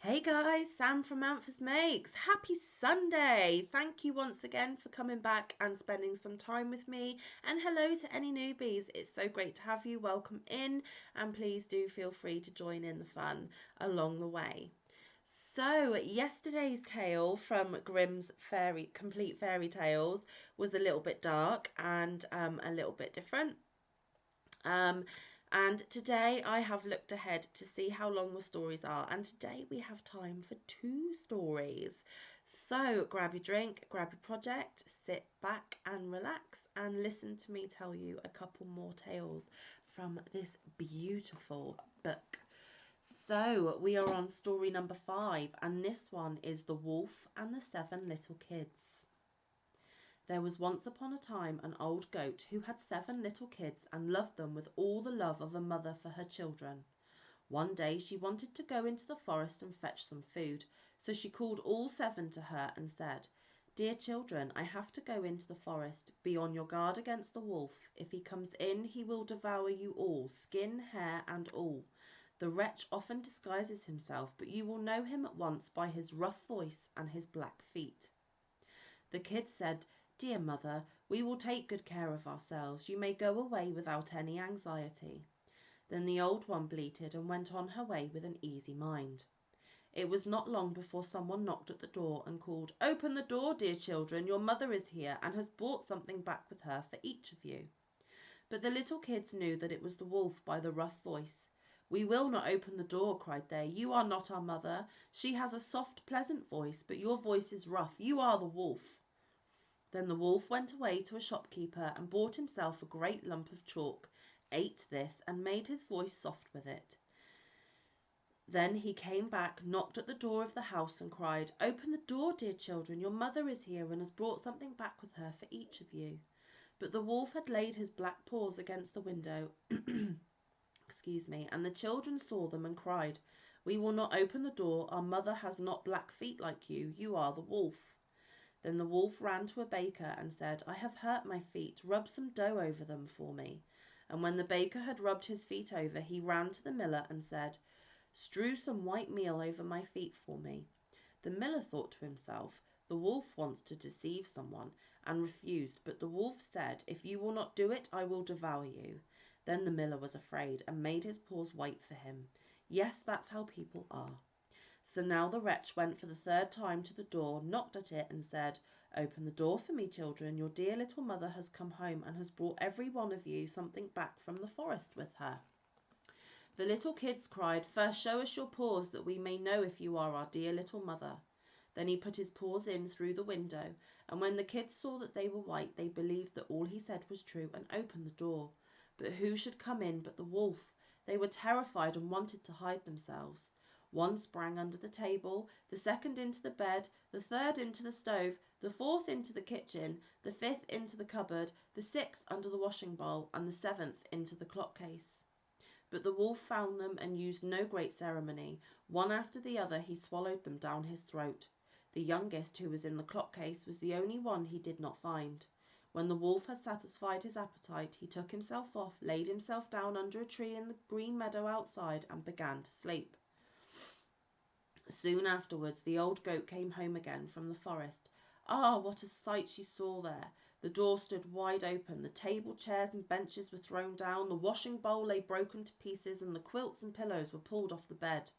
Hey guys, Sam from Manfa's Makes. Happy Sunday! Thank you once again for coming back and spending some time with me. And hello to any newbies. It's so great to have you. Welcome in, and please do feel free to join in the fun along the way. So, yesterday's tale from Grimm's Complete Fairy Tales was a little bit dark and a little bit different. And today I have looked ahead to see how long the stories are, and today we have time for 2 stories. So grab your drink, grab your project, sit back and relax and listen to me tell you a couple more tales from this beautiful book. So we are on story number 5, and this one is The Wolf and the 7 Little Kids. There was once upon a time an old goat who had 7 little kids and loved them with all the love of a mother for her children. One day she wanted to go into the forest and fetch some food, so she called all 7 to her and said, "Dear children, I have to go into the forest. Be on your guard against the wolf. If he comes in, he will devour you all, skin, hair, and all. The wretch often disguises himself, but you will know him at once by his rough voice and his black feet." The kids said, "Dear mother, we will take good care of ourselves. You may go away without any anxiety." Then the old one bleated and went on her way with an easy mind. It was not long before someone knocked at the door and called, "Open the door, dear children, your mother is here and has brought something back with her for each of you." But the little kids knew that it was the wolf by the rough voice. "We will not open the door," cried they. "You are not our mother. She has a soft, pleasant voice, but your voice is rough. You are the wolf." Then the wolf went away to a shopkeeper and bought himself a great lump of chalk, ate this, and made his voice soft with it. Then he came back, knocked at the door of the house, and cried, "Open the door, dear children, your mother is here and has brought something back with her for each of you." But the wolf had laid his black paws against the window, and the children saw them and cried, "We will not open the door. Our mother has not black feet like you. You are the wolf." Then the wolf ran to a baker and said, "I have hurt my feet. Rub some dough over them for me." And when the baker had rubbed his feet over, he ran to the miller and said, "Strew some white meal over my feet for me." The miller thought to himself, "The wolf wants to deceive someone," and refused. But the wolf said, "If you will not do it, I will devour you." Then the miller was afraid and made his paws white for him. Yes, that's how people are. So now the wretch went for the 3rd time to the door, knocked at it, and said, "Open the door for me, children. Your dear little mother has come home and has brought every one of you something back from the forest with her." The little kids cried, "First show us your paws that we may know if you are our dear little mother." Then he put his paws in through the window, and when the kids saw that they were white, they believed that all he said was true and opened the door. But who should come in but the wolf? They were terrified and wanted to hide themselves. One sprang under the table, the 2nd into the bed, the 3rd into the stove, the 4th into the kitchen, the 5th into the cupboard, the 6th under the washing bowl, and the 7th into the clock case. But the wolf found them and used no great ceremony. One after the other he swallowed them down his throat. The youngest, who was in the clock case, was the only one he did not find. When the wolf had satisfied his appetite, he took himself off, laid himself down under a tree in the green meadow outside, and began to sleep. Soon afterwards the old goat came home again from the forest. Ah, what a sight she saw there! The door stood wide open, the table, chairs and benches were thrown down, the washing bowl lay broken to pieces, and the quilts and pillows were pulled off the bed.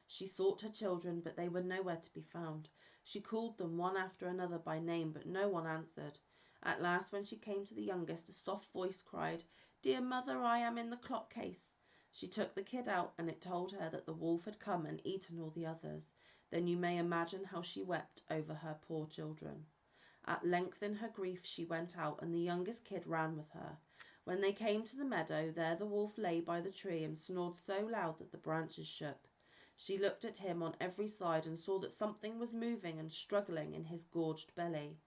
She sought her children, but they were nowhere to be found. She called them one after another by name, but no one answered. At last, when she came to the youngest, a soft voice cried, "Dear mother, I am in the clock case." She took the kid out, and it told her that the wolf had come and eaten all the others. Then you may imagine how she wept over her poor children. At length in her grief she went out, and the youngest kid ran with her. When they came to the meadow, there the wolf lay by the tree and snored so loud that the branches shook. She looked at him on every side and saw that something was moving and struggling in his gorged belly.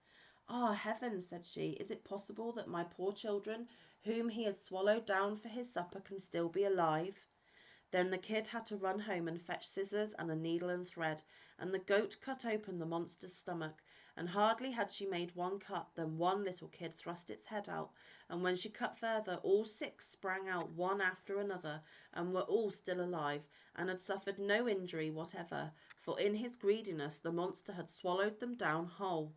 "Ah, heavens," said she, "is it possible that my poor children, whom he has swallowed down for his supper, can still be alive?" Then the kid had to run home and fetch scissors and a needle and thread, and the goat cut open the monster's stomach, And hardly had she made one cut than one little kid thrust its head out, and when she cut further, all 6 sprang out one after another, and were all still alive, and had suffered no injury whatever, for in his greediness the monster had swallowed them down whole.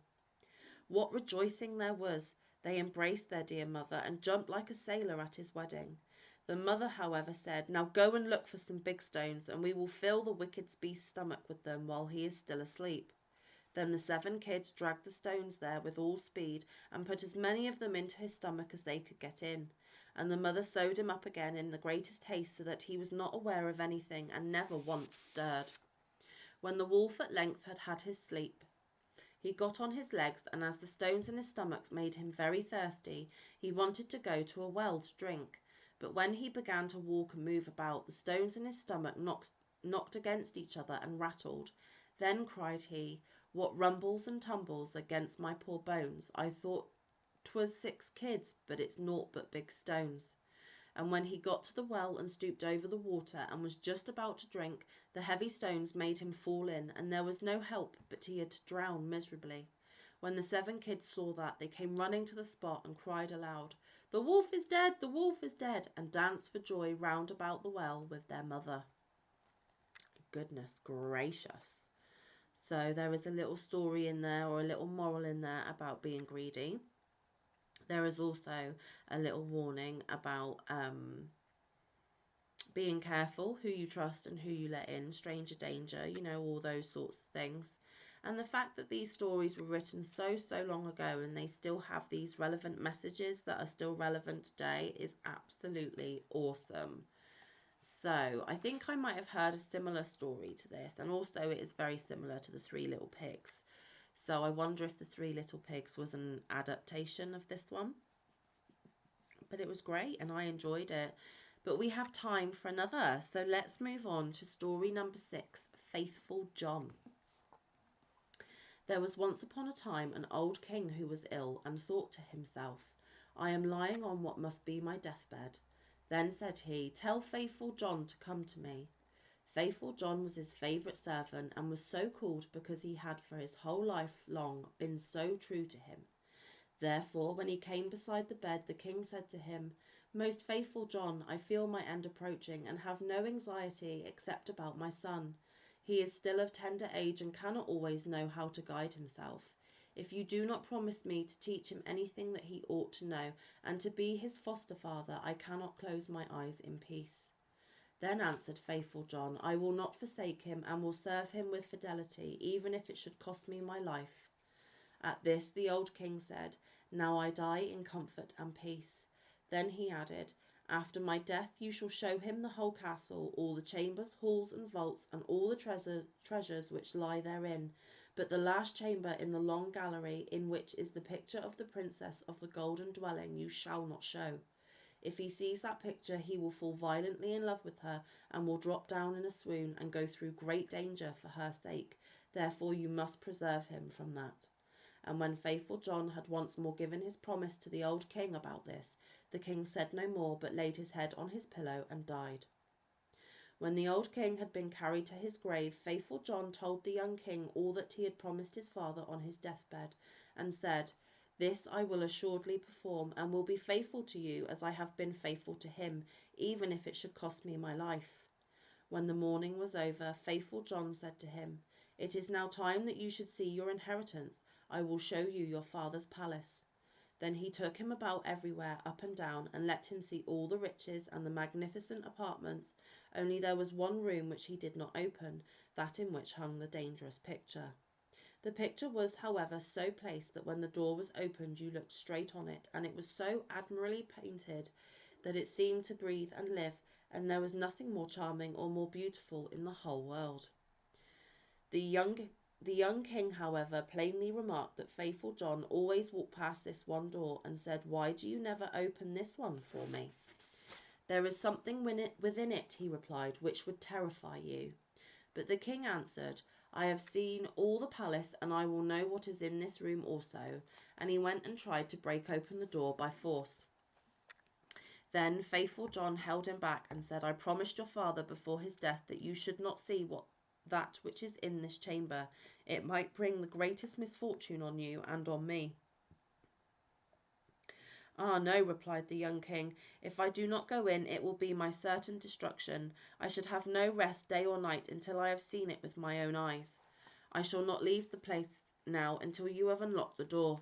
What rejoicing there was! They embraced their dear mother, and jumped like a sailor at his wedding. The mother, however, said, "Now go and look for some big stones, and we will fill the wicked beast's stomach with them while he is still asleep." Then the 7 kids dragged the stones there with all speed, and put as many of them into his stomach as they could get in. And the mother sewed him up again in the greatest haste, so that he was not aware of anything, and never once stirred. When the wolf at length had had his sleep, he got on his legs, and as the stones in his stomach made him very thirsty, he wanted to go to a well to drink. But when he began to walk and move about, the stones in his stomach knocked against each other and rattled. Then cried he, "What rumbles and tumbles against my poor bones? I thought 'twas 6 kids, but it's naught but big stones." And when he got to the well and stooped over the water and was just about to drink, the heavy stones made him fall in, and there was no help but he had to drown miserably. When the 7 kids saw that, they came running to the spot and cried aloud, "The wolf is dead, the wolf is dead," and danced for joy round about the well with their mother. Goodness gracious. So there is a little story in there, or a little moral in there, about being greedy. There is also a little warning about being careful who you trust and who you let in, stranger danger, all those sorts of things. And the fact that these stories were written so long ago and they still have these relevant messages that are still relevant today is absolutely awesome. So I think I might have heard a similar story to this, and also it is very similar to the 3 Little Pigs. So I wonder if the 3 Little Pigs was an adaptation of this one. But it was great and I enjoyed it. But we have time for another, so let's move on to story number 6, Faithful John. There was once upon a time an old king who was ill, and thought to himself, "I am lying on what must be my deathbed." Then said he, "Tell Faithful John to come to me." Faithful John was his favourite servant, and was so called because he had for his whole life long been so true to him. Therefore, when he came beside the bed, the king said to him, "Most faithful John, I feel my end approaching, and have no anxiety except about my son. He is still of tender age, and cannot always know how to guide himself. If you do not promise me to teach him anything that he ought to know, and to be his foster father, I cannot close my eyes in peace." Then answered Faithful John, "I will not forsake him, and will serve him with fidelity, even if it should cost me my life." At this the old king said, "Now I die in comfort and peace." Then he added, "After my death you shall show him the whole castle, all the chambers, halls, and vaults, and all the treasures which lie therein. But the last chamber in the long gallery, in which is the picture of the princess of the golden dwelling, you shall not show. If he sees that picture, he will fall violently in love with her, and will drop down in a swoon, and go through great danger for her sake. Therefore you must preserve him from that." And when Faithful John had once more given his promise to the old king about this, the king said no more, but laid his head on his pillow and died. When the old king had been carried to his grave, Faithful John told the young king all that he had promised his father on his deathbed, and said, "This I will assuredly perform, and will be faithful to you as I have been faithful to him, even if it should cost me my life." When the mourning was over, Faithful John said to him, "It is now time that you should see your inheritance. I will show you your father's palace." Then he took him about everywhere, up and down, and let him see all the riches and the magnificent apartments, only there was one room which he did not open, that in which hung the dangerous picture. The picture was, however, so placed that when the door was opened you looked straight on it, and it was so admirably painted that it seemed to breathe and live, and there was nothing more charming or more beautiful in the whole world. The young king, however, plainly remarked that Faithful John always walked past this one door, and said, "Why do you never open this one for me?" "There is something within it," he replied, "which would terrify you." But the king answered, "I have seen all the palace, and I will know what is in this room also." And he went and tried to break open the door by force. Then Faithful John held him back and said, "I promised your father before his death that you should not see what that which is in this chamber. It might bring the greatest misfortune on you and on me." "Ah, no," replied the young king. "If I do not go in, it will be my certain destruction. I should have no rest day or night until I have seen it with my own eyes. I shall not leave the place now until you have unlocked the door."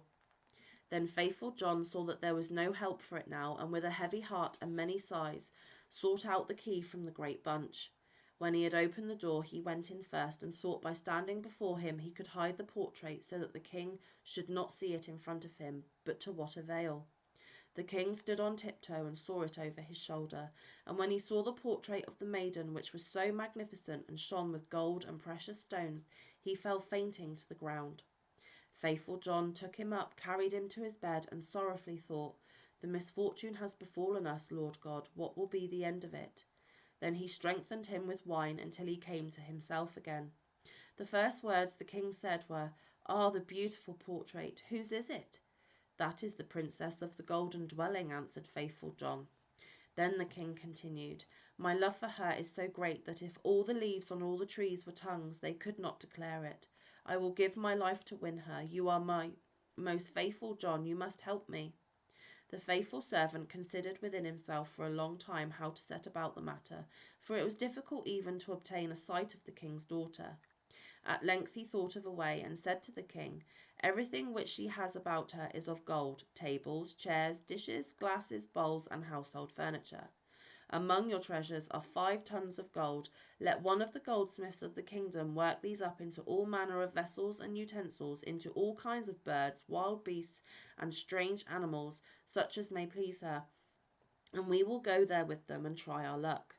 Then faithful John saw that there was no help for it now, and with a heavy heart and many sighs, sought out the key from the great bunch. When he had opened the door, he went in first, and thought by standing before him he could hide the portrait so that the king should not see it in front of him. But to what avail? The king stood on tiptoe and saw it over his shoulder, and when he saw the portrait of the maiden, which was so magnificent and shone with gold and precious stones, he fell fainting to the ground. Faithful John took him up, carried him to his bed, and sorrowfully thought, "The misfortune has befallen us, Lord God. What will be the end of it?" Then he strengthened him with wine until he came to himself again. The first words the king said were, "Ah, the beautiful portrait. Whose is it?" "That is the princess of the golden dwelling," answered faithful John. Then the king continued, "My love for her is so great that if all the leaves on all the trees were tongues, they could not declare it. I will give my life to win her. You are my most faithful John. You must help me." The faithful servant considered within himself for a long time how to set about the matter, for it was difficult even to obtain a sight of the king's daughter. At length he thought of a way, and said to the king, "Everything which she has about her is of gold: tables, chairs, dishes, glasses, bowls, and household furniture. Among your treasures are 5 tons of gold. Let one of the goldsmiths of the kingdom work these up into all manner of vessels and utensils, into all kinds of birds, wild beasts, and strange animals, such as may please her, and we will go there with them and try our luck."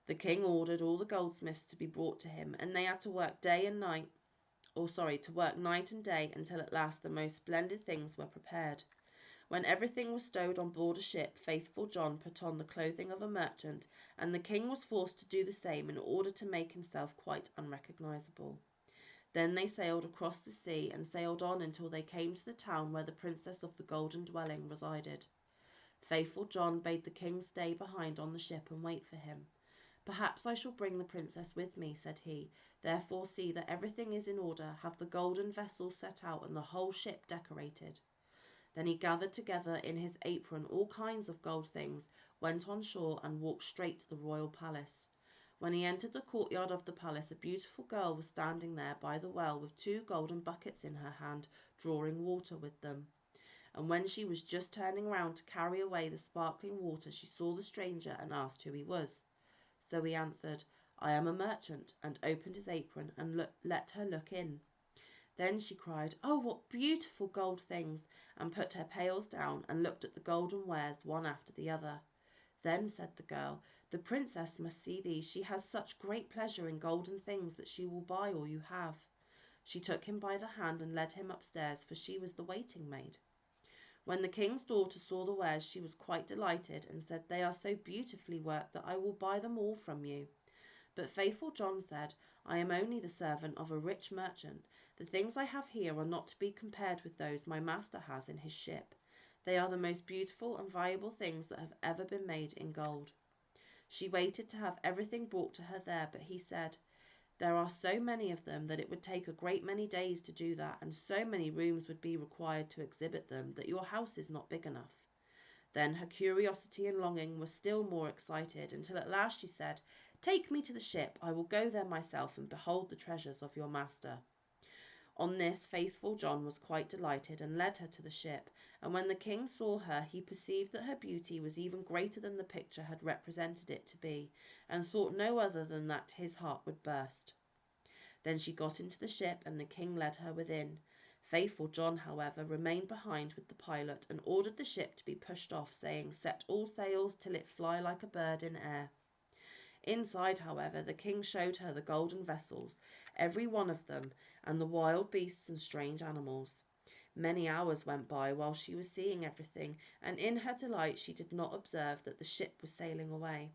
The king ordered all the goldsmiths to be brought to him, and they had to work to work night and day until at last the most splendid things were prepared. When everything was stowed on board a ship, faithful John put on the clothing of a merchant, and the king was forced to do the same in order to make himself quite unrecognizable. Then they sailed across the sea and sailed on until they came to the town where the princess of the golden dwelling resided. Faithful John bade the king stay behind on the ship and wait for him. "Perhaps I shall bring the princess with me," said he. "Therefore see that everything is in order. Have the golden vessels set out and the whole ship decorated." Then he gathered together in his apron all kinds of gold things, went on shore, and walked straight to the royal palace. When he entered the courtyard of the palace, a beautiful girl was standing there by the well with 2 golden buckets in her hand, drawing water with them. And when she was just turning round to carry away the sparkling water, she saw the stranger and asked who he was. So he answered, "I am a merchant," and opened his apron and let her look in. Then she cried, "Oh, what beautiful gold things!" and put her pails down and looked at the golden wares one after the other. Then said the girl, "The princess must see these. She has such great pleasure in golden things that she will buy all you have." She took him by the hand and led him upstairs, for she was the waiting maid. When the king's daughter saw the wares, she was quite delighted and said, "They are so beautifully worked that I will buy them all from you." But faithful John said, "I am only the servant of a rich merchant. The things I have here are not to be compared with those my master has in his ship. They are the most beautiful and valuable things that have ever been made in gold." She waited to have everything brought to her there, but he said, "There are so many of them that it would take a great many days to do that, and so many rooms would be required to exhibit them, that your house is not big enough." Then her curiosity and longing were still more excited, until at last she said, "Take me to the ship. I will go there myself and behold the treasures of your master." On this faithful John was quite delighted and led her to the ship, and when the king saw her he perceived that her beauty was even greater than the picture had represented it to be, and thought no other than that his heart would burst. Then she got into the ship and the king led her within. Faithful John, however, remained behind with the pilot and ordered the ship to be pushed off, saying, "Set all sails till it fly like a bird in air." Inside, however, the king showed her the golden vessels, every one of them, and the wild beasts and strange animals. Many hours went by while she was seeing everything, and in her delight she did not observe that the ship was sailing away.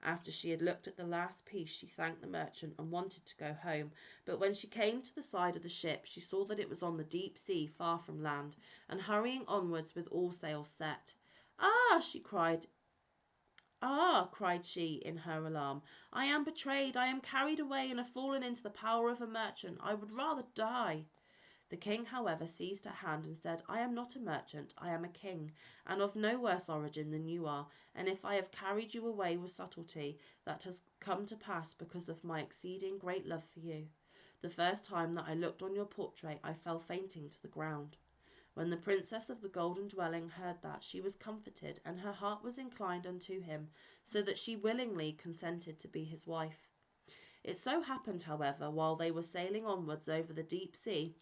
After she had looked at the last piece, she thanked the merchant and wanted to go home, but when she came to the side of the ship she saw that it was on the deep sea far from land, and hurrying onwards with all sails set. "Ah!" she cried, "Ah!" cried she, in her alarm. "I am betrayed! I am carried away and have fallen into the power of a merchant. I would rather die." The king, however, seized her hand and said, "I am not a merchant, I am a king, and of no worse origin than you are, and if I have carried you away with subtlety, that has come to pass because of my exceeding great love for you. The first time that I looked on your portrait, I fell fainting to the ground." When the princess of the golden dwelling heard that, she was comforted, and her heart was inclined unto him, so that she willingly consented to be his wife. It so happened, however, while they were sailing onwards over the deep sea,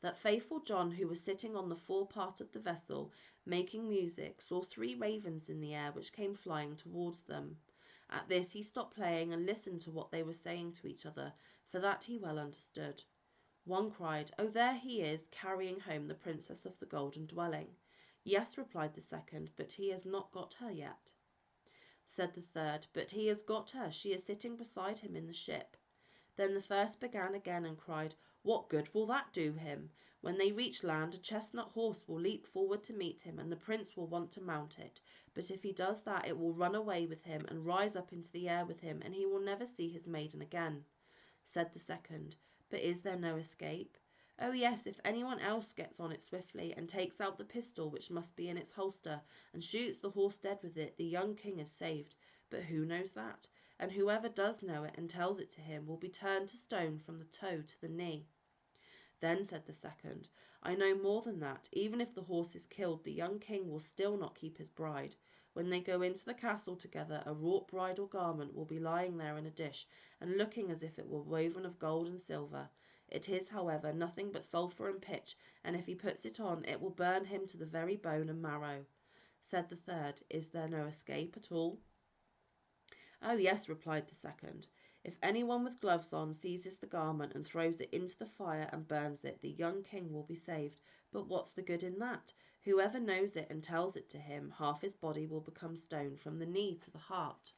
that faithful John, who was sitting on the forepart of the vessel, making music, saw 3 ravens in the air which came flying towards them. At this he stopped playing and listened to what they were saying to each other, for that he well understood. One cried, "Oh, there he is, carrying home the princess of the golden dwelling." "Yes," replied the second, "but he has not got her yet." Said the third, "But he has got her, she is sitting beside him in the ship." Then the first began again and cried, "What good will that do him? When they reach land, a chestnut horse will leap forward to meet him, and the prince will want to mount it. But if he does that, it will run away with him and rise up into the air with him, and he will never see his maiden again." Said the second, "But is there no escape?" "Oh yes, if anyone else gets on it swiftly, and takes out the pistol which must be in its holster, and shoots the horse dead with it, the young king is saved. But who knows that? And whoever does know it and tells it to him will be turned to stone from the toe to the knee." Then said the second, "I know more than that. Even if the horse is killed, the young king will still not keep his bride. When they go into the castle together, a wrought bridal garment will be lying there in a dish, and looking as if it were woven of gold and silver. It is, however, nothing but sulphur and pitch, and if he puts it on, it will burn him to the very bone and marrow." Said the third, "Is there no escape at all?" "Oh yes," replied the second. "If anyone with gloves on seizes the garment and throws it into the fire and burns it, the young king will be saved. But what's the good in that? Whoever knows it and tells it to him, half his body will become stone from the knee to the heart."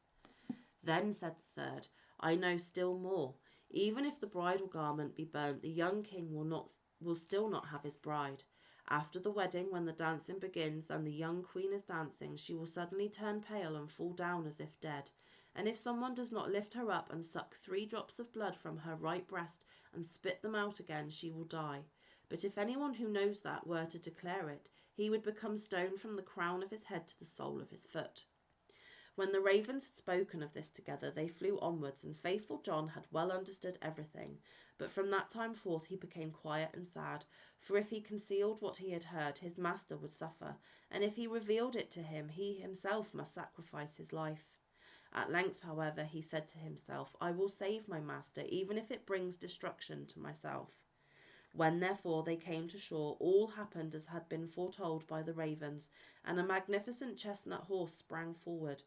Then said the third, "I know still more. Even if the bridal garment be burnt, the young king will still not have his bride. After the wedding, when the dancing begins and the young queen is dancing, she will suddenly turn pale and fall down as if dead. And if someone does not lift her up and suck 3 drops of blood from her right breast and spit them out again, she will die. But if anyone who knows that were to declare it, he would become stone from the crown of his head to the sole of his foot." When the ravens had spoken of this together, they flew onwards, and faithful John had well understood everything. But from that time forth he became quiet and sad, for if he concealed what he had heard, his master would suffer, and if he revealed it to him, he himself must sacrifice his life. At length, however, he said to himself, "I will save my master, even if it brings destruction to myself." When therefore they came to shore, all happened as had been foretold by the ravens, and a magnificent chestnut horse sprang forward.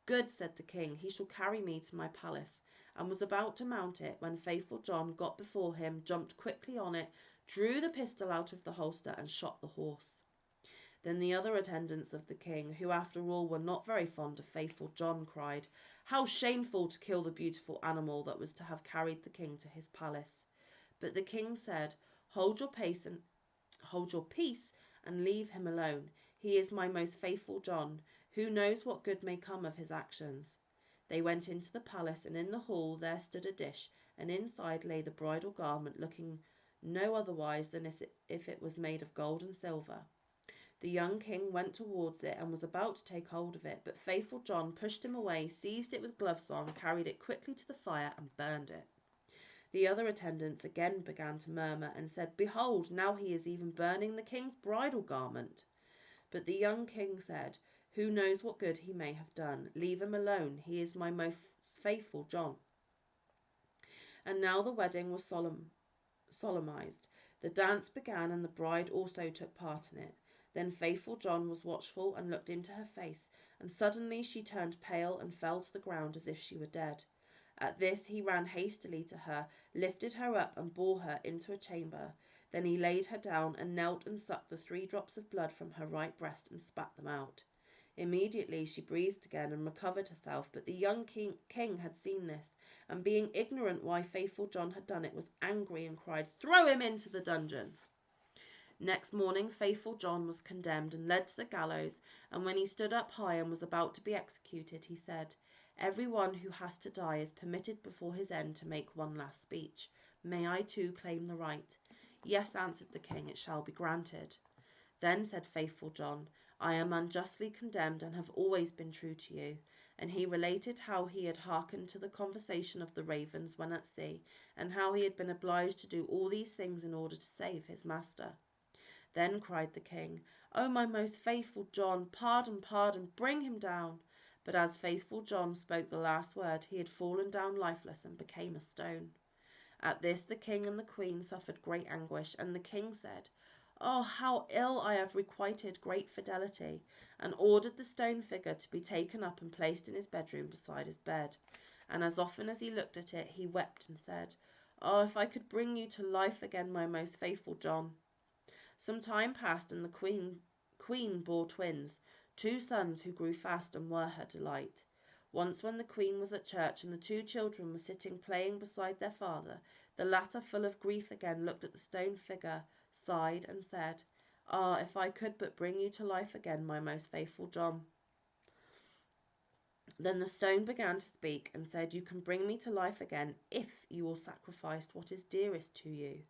"Good," said the king, "he shall carry me to my palace," and was about to mount it, when faithful John got before him, jumped quickly on it, drew the pistol out of the holster, and shot the horse. Then the other attendants of the king, who after all were not very fond of faithful John, cried, "How shameful to kill the beautiful animal that was to have carried the king to his palace." But the king said, Hold your peace and leave him alone. He is my most faithful John. Who knows what good may come of his actions?" They went into the palace, and in the hall there stood a dish, and inside lay the bridal garment, looking no otherwise than as if it was made of gold and silver. The young king went towards it and was about to take hold of it, but faithful John pushed him away, seized it with gloves on, carried it quickly to the fire, and burned it. The other attendants again began to murmur, and said, "Behold, now he is even burning the king's bridal garment." But the young king said, "Who knows what good he may have done? Leave him alone. He is my most faithful John." And now the wedding was solemnized. The dance began, and the bride also took part in it. Then faithful John was watchful and looked into her face, and suddenly she turned pale and fell to the ground as if she were dead. At this he ran hastily to her, lifted her up, and bore her into a chamber. Then he laid her down, and knelt and sucked the 3 drops of blood from her right breast and spat them out. Immediately she breathed again and recovered herself, but the young king had seen this, and being ignorant why faithful John had done it, was angry and cried, "Throw him into the dungeon." Next morning, faithful John was condemned and led to the gallows, and when he stood up high and was about to be executed, he said, "Everyone who has to die is permitted before his end to make one last speech. May I too claim the right?" "Yes," answered the king, "it shall be granted." Then said faithful John, "I am unjustly condemned and have always been true to you." And he related how he had hearkened to the conversation of the ravens when at sea, and how he had been obliged to do all these things in order to save his master. Then cried the king, "O my most faithful John, pardon, pardon, bring him down." But as faithful John spoke the last word, he had fallen down lifeless and became a stone. At this the king and the queen suffered great anguish, and the king said, "Oh, how ill I have requited great fidelity," and ordered the stone figure to be taken up and placed in his bedroom beside his bed. And as often as he looked at it, he wept and said, "Oh, if I could bring you to life again, my most faithful John." Some time passed, and the queen bore twins, two sons who grew fast and were her delight. Once when the queen was at church and the two children were sitting playing beside their father, the latter, full of grief again, looked at the stone figure, sighed, and said, "Ah, if I could but bring you to life again, my most faithful John." Then the stone began to speak and said, "You can bring me to life again if you will sacrifice what is dearest to you."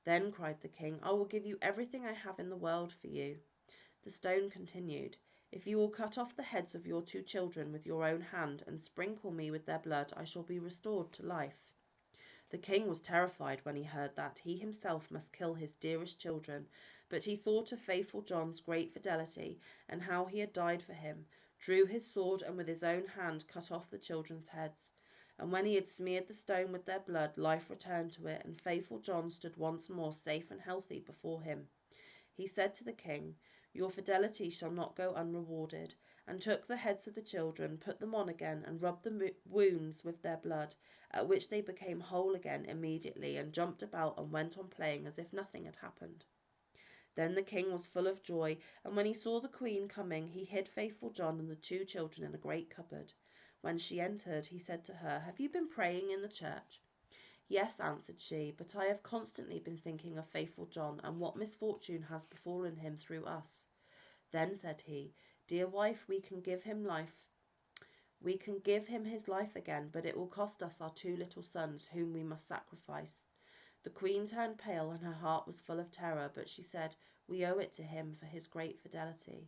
Then cried the king, "I will give you everything I have in the world for you." The stone continued, "If you will cut off the heads of your two children with your own hand and sprinkle me with their blood, I shall be restored to life." The king was terrified when he heard that he himself must kill his dearest children, but he thought of faithful John's great fidelity and how he had died for him, drew his sword, and with his own hand cut off the children's heads. And when he had smeared the stone with their blood, life returned to it, and faithful John stood once more safe and healthy before him. He said to the king, "Your fidelity shall not go unrewarded," and took the heads of the children, put them on again, and rubbed the wounds with their blood, at which they became whole again immediately, and jumped about and went on playing as if nothing had happened. Then the king was full of joy, and when he saw the queen coming, he hid faithful John and the two children in a great cupboard. When she entered, he said to her, "Have you been praying in the church?" "Yes," answered she, "but I have constantly been thinking of faithful John, and what misfortune has befallen him through us." Then said he, "Dear wife, we can give him his life again, but it will cost us our two little sons, whom we must sacrifice." The queen turned pale, and her heart was full of terror, but she said, "We owe it to him for his great fidelity."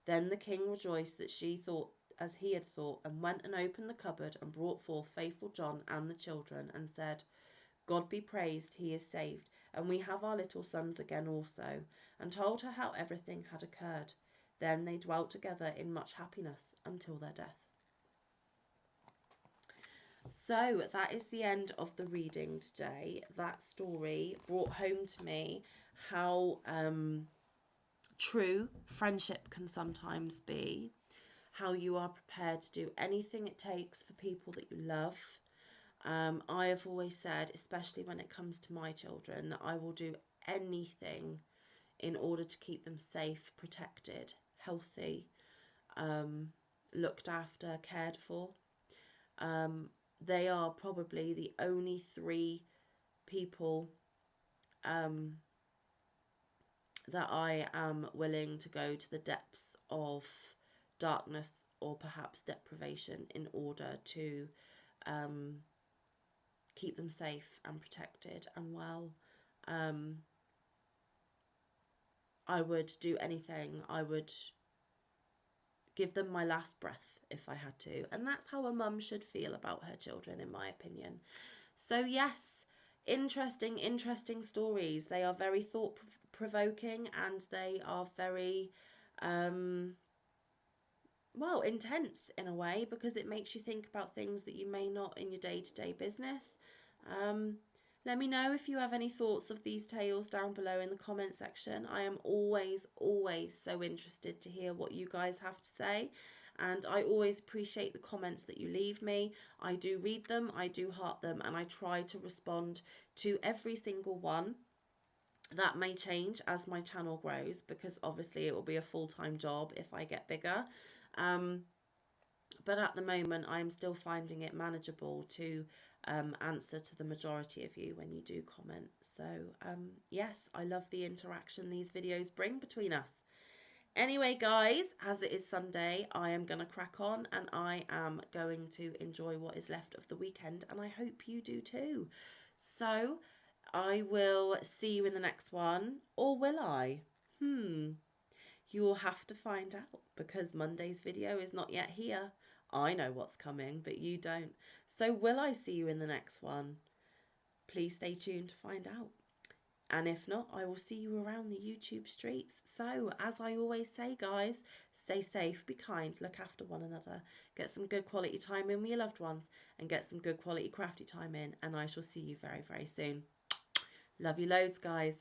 Then the king rejoiced that she thought as he had thought, and went and opened the cupboard and brought forth faithful John and the children, and said, "God be praised, he is saved, and we have our little sons again also," and told her how everything had occurred. Then they dwelt together in much happiness until their death. So that is the end of the reading today. That story brought home to me how true friendship can sometimes be, how you are prepared to do anything it takes for people that you love. I have always said, especially when it comes to my children, that I will do anything in order to keep them safe, protected, healthy, looked after, cared for. They are probably the only three people that I am willing to go to the depths of darkness or perhaps deprivation in order to keep them safe and protected and well. I would do anything. I would give them my last breath if I had to. And that's how a mum should feel about her children, in my opinion. So yes, interesting stories. They are very thought-provoking, and they are very, well, intense in a way, because it makes you think about things that you may not in your day-to-day business. Let me know if you have any thoughts of these tales down below in the comment section. I am always so interested to hear what you guys have to say, and I always appreciate the comments that you leave me. I do read them, I do heart them, and I try to respond to every single one. That may change as my channel grows, because obviously it will be a full-time job if I get bigger. But at the moment, I'm still finding it manageable to answer to the majority of you when you do comment. So yes, I love the interaction these videos bring between us. Anyway, guys, as it is Sunday, I am going to crack on and I am going to enjoy what is left of the weekend, and I hope you do too. So I will see you in the next one, or will I? You will have to find out, because Monday's video is not yet here. I know what's coming, but you don't. So will I see you in the next one? Please stay tuned to find out. And if not, I will see you around the YouTube streets. So, as I always say, guys, stay safe, be kind, look after one another, get some good quality time in with your loved ones, and get some good quality crafty time in. And I shall see you very, very soon. Love you loads, guys.